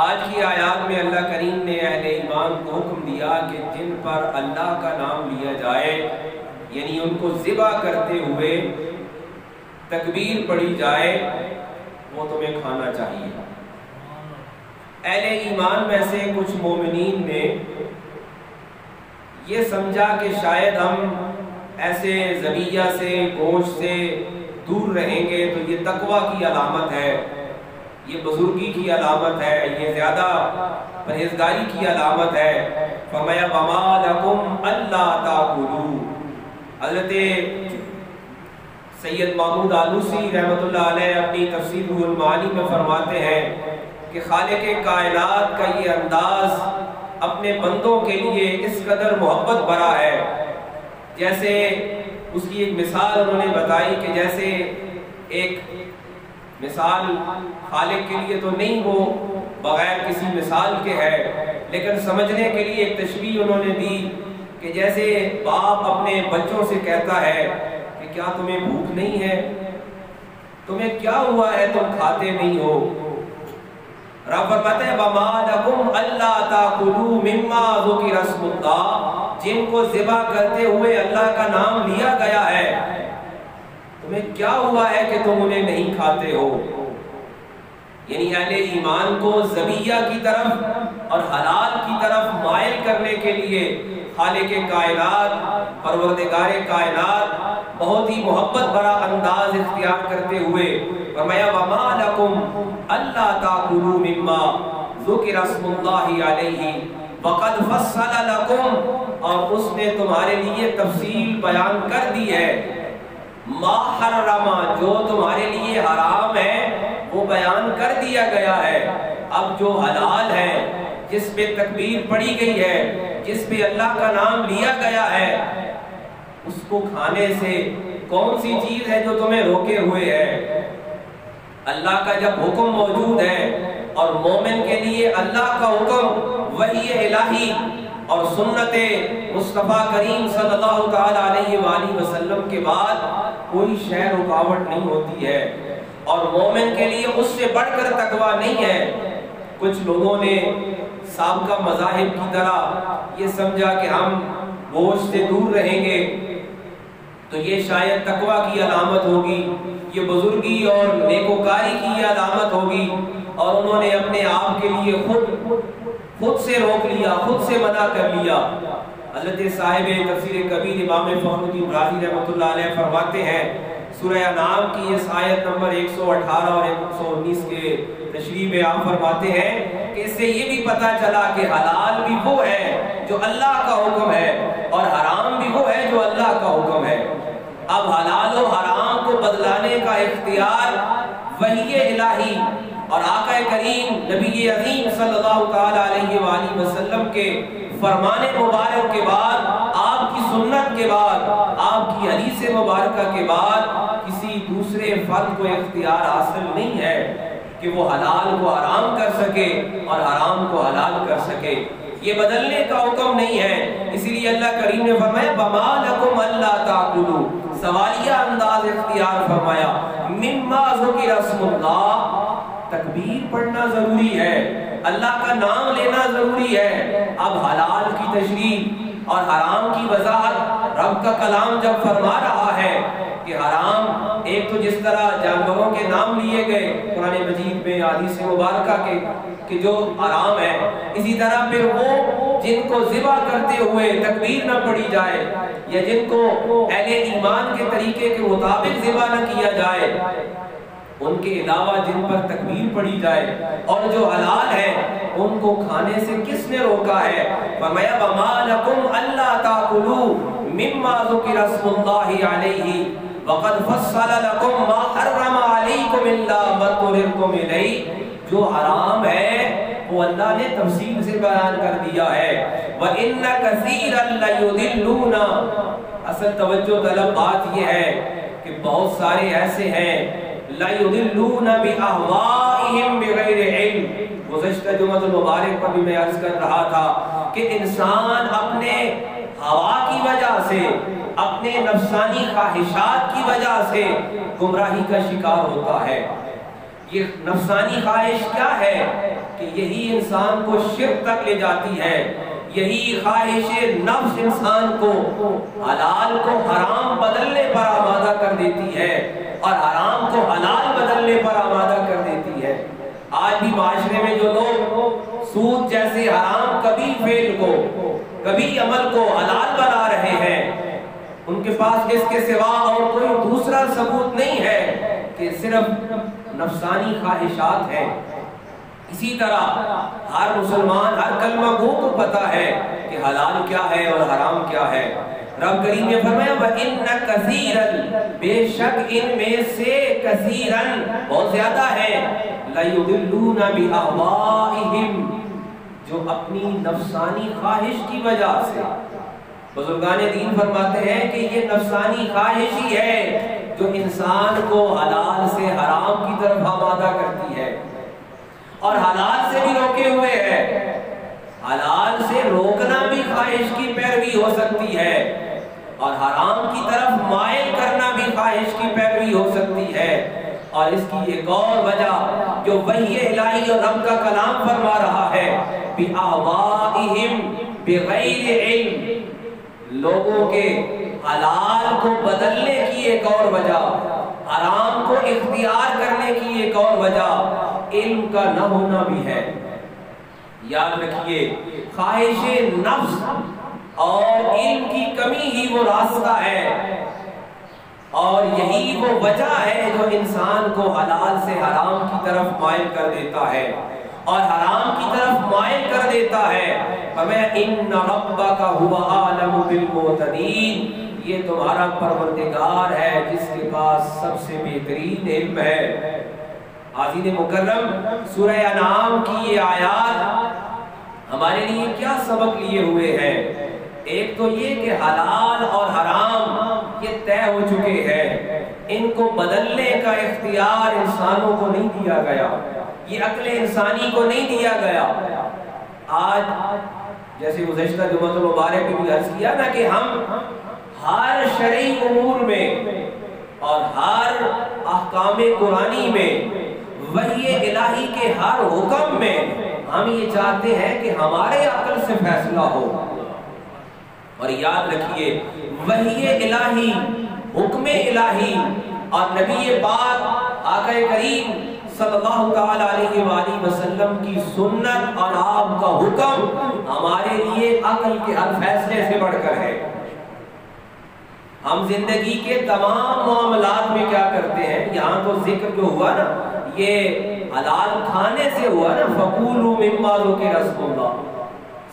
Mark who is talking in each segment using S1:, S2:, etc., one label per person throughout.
S1: آج کی آیات میں اللہ کریم نے اہل ایمان کو حکم دیا کہ جن پر اللہ کا نام لیا جائے، یعنی ان کو ذبح کرتے ہوئے تکبیر پڑھی جائے، وہ تمہیں کھانا چاہیے۔ اہل ایمان میں سے کچھ مومنین نے یہ سمجھا کہ شاید ہم ایسے ذبیحہ سے، گوشت سے دور رہیں گے تو یہ تقویٰ کی علامت ہے، یہ بزرگی کی علامت ہے، یہ زیادہ پرہیزگاری کی علامت ہے۔ فرمایا وَمَا لَكُمْ أَلَّا تَأْكُلُوا۔ حضرت سید محمود آلوسی رحمۃ اللہ علیہ اپنی تفسیر روح المعانی میں فرماتے ہیں کہ خالق کائنات کا یہ انداز اپنے بندوں کے لیے اس قدر محبت بھرا ہے، جیسے اس کی ایک مثال انہوں نے بتائی کہ جیسے ایک مثال خالق کے لیے تو نہیں، وہ بغیر کسی مثال کے ہے، لیکن سمجھنے کے لیے ایک تشبیہ انہوں نے دی کہ جیسے باپ اپنے بچوں سے کہتا ہے کہ کیا تمہیں بھوک نہیں ہے، تمہیں کیا ہوا ہے، تم کھاتے نہیں ہو۔ رب فرماتے ہیں وَمَا لَكُمْ أَلَّا تَأْكُلُوا مِمَّا ذُكِرَ اسْمُ اللَّهِ، جن کو ذبح کرتے ہوئے اللہ کا نام لیا گیا ہے، تمہیں کیا ہوا ہے کہ تم انہیں نہیں کھاتے ہو۔ یعنی اہل ایمان کو ذبیحہ کی طرف اور حلال کی طرف مائل کرنے کے لیے خالق کائنات، پروردگار کائنات بہت ہی محبت بھرا انداز اختیار کرتے ہوئے فرمایا وَمَا لَكُمْ أَلَّا تَأْكُلُوا مِمَّا ذُكِرَ اسْمُ اللَّهِ عَلَيْهِ وَقَدْ فَصَّلَ لَكُمْ، اور اس نے تمہارے لیے تفصیل بیان کر دی ہے، ما حرم، جو تمہارے لیے حرام ہے وہ بیان کر دیا گیا ہے۔ اب جو حلال ہے، جس پہ تکبیر پڑھی گئی ہے، جس پہ اللہ کا نام لیا گیا ہے، اس کو کھانے سے کون سی چیز ہے جو تمہیں روکے ہوئے ہے؟ اللہ کا جب حکم موجود ہے اور مومن کے لیے اللہ کا حکم وحی الہی اور سنت مصطفیٰ کریم صلی اللہ تعالیٰ علیہ وآلہ وسلم کے بعد کوئی شے رکاوٹ نہیں ہوتی ہے، اور مومن کے لیے اس سے بڑھ کر تقویٰ نہیں ہے۔ کچھ لوگوں نے سابقہ مذاہب کی طرح یہ سمجھا کہ ہم گوشت سے دور رہیں گے تو یہ شاید تقویٰ کی علامت ہوگی، یہ بزرگی اور نیکوکاری کی علامت ہوگی، اور انہوں نے اپنے آپ کے لیے خود سے روک لیا، خود سے منع کر لیا۔ حضرت صاحب تفسیر کبیر امام فخر الدین رازی رحمۃ اللہ علیہ فرماتے ہیں سورہ انعام کی اس آیت نمبر 118 اور 119 کے تشریح میں آپ فرماتے ہیں کہ اس سے یہ بھی پتہ چلا کہ حلال بھی وہ ہے جو اللہ کا حکم ہے اور حرام بھی وہ ہے جو اللہ کا حکم ہے۔ اب حلال و حرام کو بدلانے کا اختیار وحی الہی اور آقا کریم نبی عظیم صلی اللہ تعالیٰ علیہ وآلہ وسلم کے فرمان مبارک کے بعد، آپ کی سنت کے بعد، آپ کی حدیث مبارکہ کے بعد کسی دوسرے فرد کو اختیار حاصل نہیں ہے کہ وہ حلال کو حرام کر سکے اور حرام کو حلال کر سکے۔ یہ بدلنے کا حکم نہیں ہے، اسی لیے اللہ کریم نے فرمایا وَمَا لَكُمْ أَلَّا تَأْكُلُوا، سوالیہ انداز اختیار فرمایا، مِمَّا ذُكِرَ اسْمُ اللَّهِ، تکبیر پڑھنا ضروری ہے، اللہ کا نام لینا ضروری ہے۔ اب حلال کی تشریح اور حرام کی وضاحت رب کا کلام جب فرما رہا ہے کہ حرام ایک تو جس طرح جانوروں کے نام لیے گئے قرآن مجید میں حدیث مبارکہ کے کہ جو حرام ہے، اسی طرح پھر وہ جن کو ذبح کرتے ہوئے تکبیر نہ پڑھی جائے یا جن کو اہل ایمان کے طریقے کے مطابق ذبح نہ کیا جائے، ان کے علاوہ جن پر تکبیر پڑھی جائے اور جو حلال ہے ان کو کھانے سے کس نے روکا ہے؟ فرمایا وَمَا لَكُمْ أَلَّا تَأْكُلُوا مِمَّا ذُكِرَ اسْمُ اللَّهِ عَلَيْهِ وَقَدْ فَصَّلَ لَكُمْ مَا حَرَّمَ عَلَيْكُمْ إِلَّا مَا اضْطُرِرْتُمْ إِلَيْهِ، جو حرام ہے وہ اللہ نے تفصیل سے بیان کر دیا ہے۔ وَإِنَّ كَثِيرًا لَيُضِلُّونَ، اصل توجہ طلب بات یہ ہے کہ بہت سارے ایسے ہیں لَيُضِلُّونَ بِأَهْوَائِهِمْ بِغَيْرِ عِلْمٍ، گزشتہ جمعہ المبارک پر بھی میں عرض کر رہا تھا کہ انسان اپنے ہوا کی وجہ سے، اپنے نفسانی خواہشات کی وجہ سے گمراہی کا شکار ہوتا ہے۔ یہ نفسانی خواہش کیا ہے؟ کہ یہی انسان کو شرک تک لے جاتی ہے، یہی خواہش نفس انسان کو حلال کو حرام بدلنے پر آمادہ کر دیتی ہے اور حرام کو حلال بدلنے پر آمادہ کر دیتی ہے۔ آج بھی معاشرے میں جو لوگ سود جیسے حرام کبھی فعل کو، کبھی عمل کو حلال بنا رہے ہیں، ان کے پاس اس کے سوا اور کوئی دوسرا ثبوت نہیں ہے کہ صرف نفسانی خواہشات ہیں۔ اسی طرح ہر مسلمان، ہر کلمہ گو کو پتہ ہے کہ حلال کیا ہے اور حرام کیا ہے۔ رب کریم نے فرمایا وَإِنَّ كَثِيرًا، بے شک ان میں سے کثیرن بہت زیادہ ہے، لَيُضِلُّونَ بِأَهْوَائِهِمْ، جو اپنی نفسانی خواہش کی وجہ سے، بزرگان دین فرماتے ہیں کہ یہ نفسانی خواہش ہی ہے جو انسان کو حلال سے حرام کی طرف آمادہ کرتی ہے، اور حلال سے بھی روکے ہوئے ہے۔ حلال سے روکنا بھی خواہش کی پیروی ہو سکتی ہے، اور حرام کی طرف مائل کرنا بھی خواہش کی پیروی ہو سکتی ہے۔ اور اس کی ایک اور وجہ جو وحی الہی اور رب کا کلام فرما رہا ہے، بِأَهْوَائِهِمْ بِغَيْرِ عِلْمٍ، لوگوں کے حلال کو بدلنے کی ایک اور وجہ، حرام کو اختیار کرنے کی ایک اور وجہ علم کا نہ ہونا بھی ہے۔ یاد رکھیے، خواہش نفس اور علم کی کمی ہی وہ راستہ ہے، اور یہی وہ وجہ ہے جو انسان کو حلال سے حرام کی طرف مائل کر دیتا ہے اور حرام کی طرف مائل کر دیتا ہے۔ فَمَا إِنَّ رَبَّكَ هُوَ أَعْلَمُ بِالْمُعْتَدِينَ، یہ تمہارا پروردگار ہے جس کے پاس سب سے بہترین علم ہے۔ عزیز مکرم، سورہ انعام کی یہ آیات ہمارے لیے کیا سبق لیے ہوئے ہیں؟ ایک تو یہ کہ حلال اور حرام یہ طے ہو چکے ہیں، ان کو بدلنے کا اختیار انسانوں کو نہیں دیا گیا، یہ عقل انسانی کو نہیں دیا گیا۔ آج جیسے گزشتہ جمعہ المبارک میں بھی عرض کیا نا کہ ہم ہر شرعی امور میں اور ہر احکام قرآنی میں، وحی الہی کے ہر حکم میں ہم یہ چاہتے ہیں کہ ہمارے عقل سے فیصلہ ہو۔ اور یاد رکھیے، وحی الہی، حکم الہی اور نبی پاک آقا کریم صلی اللہ تعالی علیہ وآلہ وسلم کی سنت اور آپ کا حکم ہمارے لیے عقل کے ہر فیصلے سے بڑھ کر ہے۔ ہم زندگی کے تمام معاملات میں کیا کرتے ہیں؟ یہاں تو ذکر جو ہوا نا، یہ حلال کھانے سے ہوا نا، فَقُولُوا مِمَّا ذُكِرَ اسْمُ اللَّهِ۔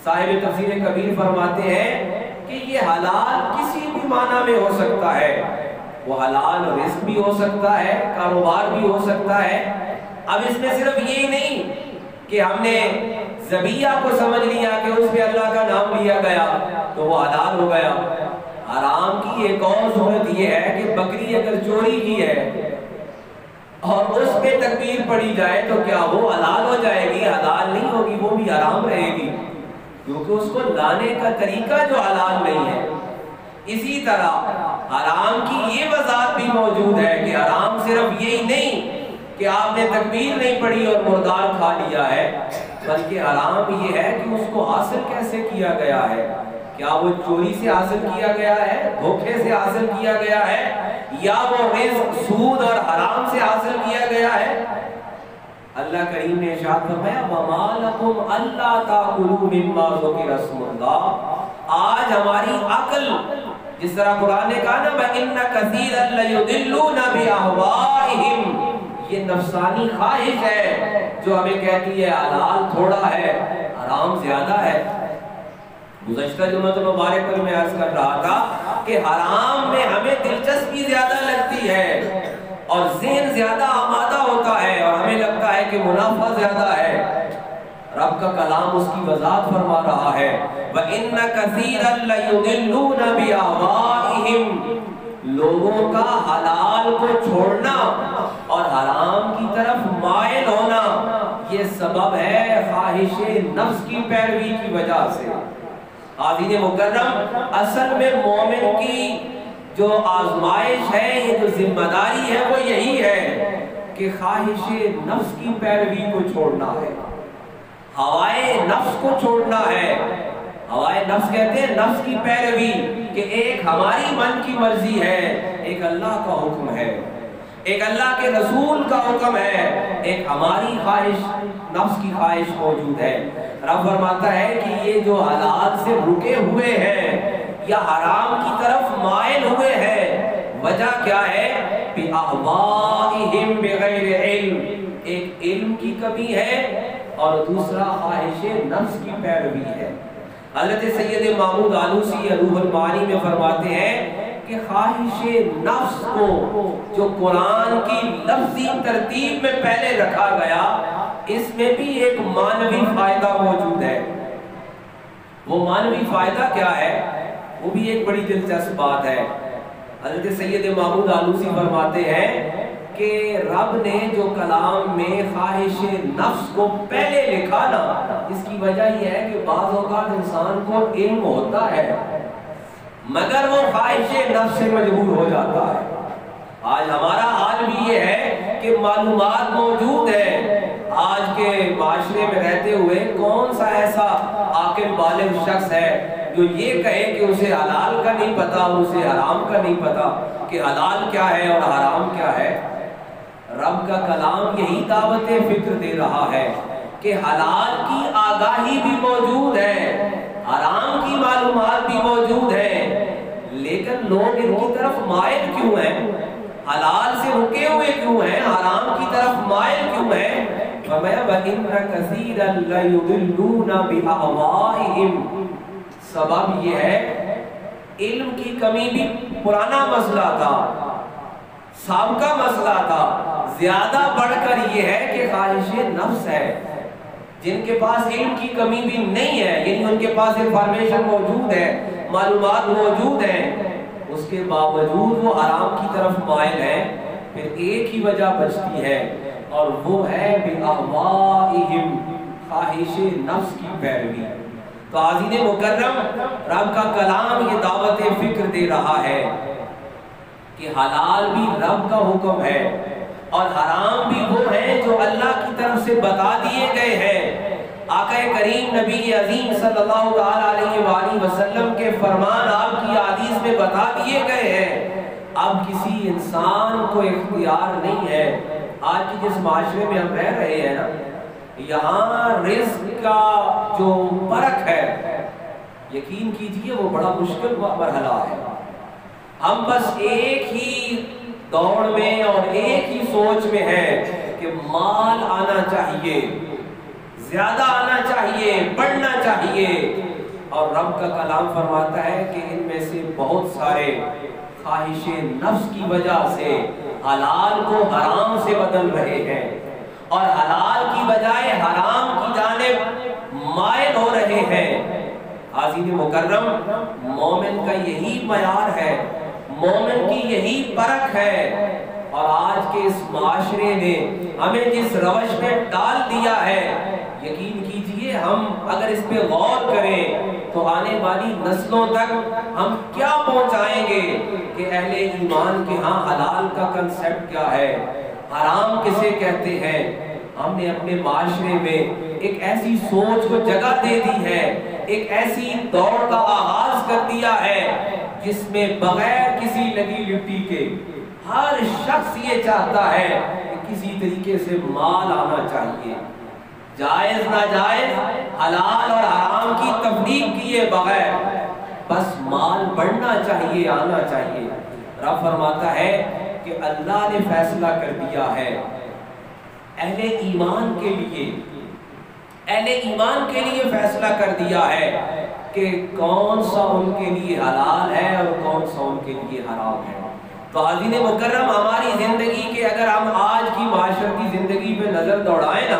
S1: صاحب تفسیر کبیر فرماتے ہیں کہ یہ حلال کسی بھی معنی میں ہو سکتا ہے، وہ حلال رزق بھی ہو سکتا ہے، کاروبار بھی ہو سکتا ہے۔ اب اس میں صرف یہی نہیں کہ ہم نے ذبیحہ کو سمجھ لیا کہ اس پہ اللہ کا نام لیا گیا تو وہ حلال ہو گیا۔ حرام کی ایک اور صورت یہ ہے کہ بکری اگر چوری کی ہے اور اس پہ تکبیر پڑی جائے تو کیا وہ حلال ہو جائے گی؟ حلال نہیں ہوگی، وہ بھی حرام رہے گی، کیونکہ اس کو لانے کا طریقہ جو حلال نہیں ہے۔ اسی طرح حرام کی یہ وضاحت بھی موجود ہے کہ حرام صرف یہی نہیں کہ آپ نے تکبیر نہیں پڑھی اور مردار کھا لیا ہے، بلکہ حرام یہ ہے کہ اس کو حاصل کیسے کیا گیا ہے۔ کیا وہ چوری سے حاصل کیا گیا ہے، دھوکے سے حاصل کیا گیا ہے، یا وہ رزق سود اور حرام سے حاصل کیا گیا ہے؟ اللہ کریم نے ارشاد فرمایا وَمَا لَكُمْ أَلَّا تَأْكُلُوا مِمَّا ذُكِرَ اسْمُ اللَّهِ۔ آج ہماری عقل، جس طرح قرآن نے کہا نا وَإِنَّ كَثِيرًا لَيُضِلُّونَ بِأَهْوَائِهِمْ، یہ نفسانی خواہش ہے جو ہمیں کہتی ہے حلال تھوڑا ہے، حرام زیادہ ہے۔ گزشتہ جمعہ المبارک پر میں عرض کر رہا تھا کہ حرام میں ہمیں دلچسپی زیادہ لگتی ہے اور ذہن زیادہ آمادہ ہوتا ہے اور ہمیں لگتا ہے کہ منافع زیادہ ہے۔ رب کا کلام اس کی وضاحت فرما رہا ہے وَإِنَّ كَثِيرًا لَيُضِلُّونَ بِأَهْوَائِهِمْ، لوگوں کا حلال کو چھوڑنا اور حرام کی طرف مائل ہونا یہ سبب ہے خواہش نفس کی پیروی کی وجہ سے۔ عزیز مکرم، اصل میں مومن کی جو آزمائش ہے، یہ جو ذمہ داری ہے وہ یہی ہے کہ خواہش نفس کی پیروی کو چھوڑنا ہے۔ ہوائے نفس کو چھوڑنا ہے. ہوائے نفس کہتے ہیں نفس کی پیروی، کہ ایک ہماری من کی مرضی ہے، ایک اللہ کا حکم ہے، ایک اللہ کے رسول کا حکم ہے، ایک ہماری خواہش، نفس کی خواہش موجود ہے. رب فرماتا ہے کہ یہ جو حلال سے رکے ہوئے ہیں یا حرام کی طرف مائل ہوئے ہیں، وجہ کیا ہے؟ بِأَهْوَائِهِمْ بِغَيْرِ عِلْمٍ، ایک علم کی کمی ہے اور دوسرا خواہش نفس کی پیروی ہے. حضرت سید محمود آلوسی روح المعانی میں فرماتے ہیں کہ خواہش نفس کو جو قرآن کی لفظی ترتیب میں پہلے رکھا گیا، اس میں بھی ایک معنوی فائدہ موجود ہے. وہ معنوی فائدہ کیا ہے؟ وہ بھی ایک بڑی دلچسپ بات ہے. حضرت سید محمود آلوسی فرماتے ہیں کہ رب نے جو کلام میں خواہش نفس کو پہلے لکھا نا، اس کی وجہ یہ ہے کہ بعض اوقات انسان کو علم ہوتا ہے مگر وہ خواہش نفس سے مجبور ہو جاتا ہے. آج ہمارا حال بھی یہ ہے کہ معلومات موجود ہے، آج کے معاشرے میں رہتے ہوئے کون سا ایسا عاقل بالغ شخص ہے جو یہ کہے کہ اسے حلال کا نہیں پتا اور اسے حرام کا نہیں پتا، کہ حلال کیا ہے اور حرام کیا ہے. رب کا کلام یہی دعوت فکر دے رہا ہے کہ حلال کی آگاہی بھی موجود ہے، حرام کی معلومات بھی موجود ہے، لیکن لوگ ان کی طرف مائل کیوں ہیں؟ حلال سے رکے ہوئے کیوں ہیں؟ حرام کی طرف مائل کیوں ہیں؟ فرمایا وَإِنَّ كَثِيرًا لَيُضِلُّونَ بِأَهْوَائِهِمْ. سبب یہ ہے علم کی کمی بھی پرانا مسئلہ تھا، سابقہ مسئلہ تھا، زیادہ بڑھ کر یہ ہے کہ خواہش نفس ہے. جن کے پاس علم کی کمی بھی نہیں ہے، یعنی ان کے پاس انفارمیشن موجود ہے، معلومات موجود ہیں، اس کے باوجود وہ حرام کی طرف مائل ہیں. پھر ایک ہی وجہ بچتی ہے اور وہ ہے بِأَهْوَائِهِمْ، خواہش نفس کی پیروی. تو عزیز مکرم، رب کا کلام یہ دعوت فکر دے رہا ہے کہ حلال بھی رب کا حکم ہے اور حرام بھی وہ ہیں جو اللہ کی طرف سے بتا دیے گئے ہیں. آقا کریم نبی عظیم صلی اللہ علیہ وآلہ وسلم کے فرمان آپ کی حدیث میں بتا دیے گئے ہیں. اب کسی انسان کو اختیار نہیں ہے. آج کی جس معاشرے میں ہم رہ رہے ہیں نا، یہاں رزق کا جو پرکھ ہے، یقین کیجئے وہ بڑا مشکل مرحلہ ہے. ہم بس ایک ہی دوڑ میں اور ایک ہی سوچ میں ہے کہ مال آنا چاہیے، زیادہ آنا چاہیے، بڑھنا چاہیے. اور رب کا کلام فرماتا ہے کہ ان میں سے بہت سارے خواہش نفس کی وجہ سے حلال کو حرام سے بدل رہے ہیں اور حلال کی بجائے حرام کی جانب مائل ہو رہے ہیں. عزیز مکرم، مومن کا یہی معیار ہے، مومن کی یہی پرکھ ہے. اور آج کے اس معاشرے نے ہمیں جس روش میں ڈال دیا ہے، یقین کیجئے ہم اگر اس پہ غور کریں تو آنے والی نسلوں تک ہم کیا پہنچائیں گے کہ اہل ایمان کے ہاں حلال کا کنسیپٹ کیا ہے، حرام کسے کہتے ہیں. ہم نے اپنے معاشرے میں ایک ایسی سوچ کو جگہ دے دی ہے، ایک ایسی دوڑ کا آغاز کر دیا ہے جس میں بغیر کسی لگی لٹی کے ہر شخص یہ چاہتا ہے کہ کسی طریقے سے مال آنا چاہیے، جائز ناجائز، حلال اور حرام کی تفریق کیے بغیر بس مال بڑھنا چاہیے، آنا چاہیے. رب فرماتا ہے کہ اللہ نے فیصلہ کر دیا ہے اہل ایمان کے لیے، اہل ایمان کے لیے فیصلہ کر دیا ہے کہ کون سا ان کے لیے حلال ہے اور کون سا ان کے لیے حرام ہے. تو عزیز مکرم، ہماری زندگی کے اگر ہم آج کی معاشرتی زندگی پہ نظر دوڑائیں نا،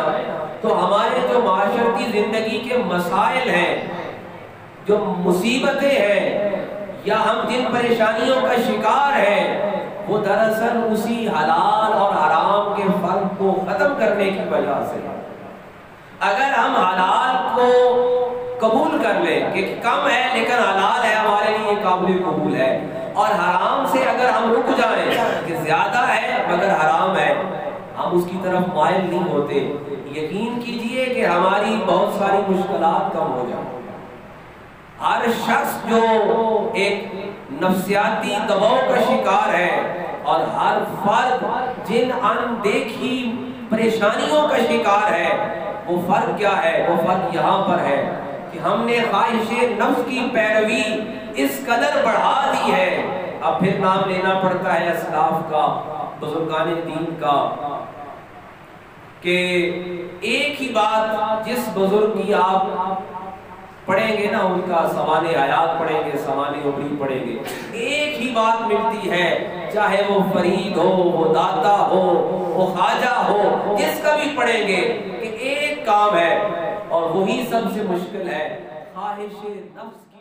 S1: تو ہمارے جو معاشرتی زندگی کے مسائل ہیں، جو مصیبتیں ہیں یا ہم جن پریشانیوں کا شکار ہیں، وہ دراصل اسی حلال اور حرام کے فرق کو ختم کرنے کی وجہ سے. اگر ہم حلال کو قبول کر لیں کہ کم ہے لیکن حلال ہے، ہمارے لیے قابل قبول ہے، اور حرام سے اگر ہم رک جائیں کہ زیادہ ہے مگر حرام ہے، ہم اس کی طرف مائل نہیں ہوتے. یقین کیجئے کہ کہ ہماری بہت ساری مشکلات کم ہو جائیں۔ ہر شخص جو ایک نفسیاتی دباؤ کا شکار ہے اور ہر فرد جن اندیکھی پریشانیوں کا شکار ہے، وہ فرق کیا ہے؟ وہ فرق یہاں پر ہے کہ ہم نے خواہش نفس کی پیروی اس قدر بڑھا دی ہے۔ اب پھر نام لینا پڑتا ہے اسلاف کا، بزرگان دین کا، کہ ایک ہی بات جس بزرگ کی آپ پڑھیں گے نا، ان کا سوانح حیات پڑھیں گے، سوانح عمری پڑھیں گے، ایک ہی بات ملتی ہے، چاہے وہ فرید ہو، وہ داتا ہو، وہ خواجہ ہو، جس کا بھی پڑھیں گے کہ ایک کام ہے اور وہی سب سے مشکل ہے، خواہش نفس کی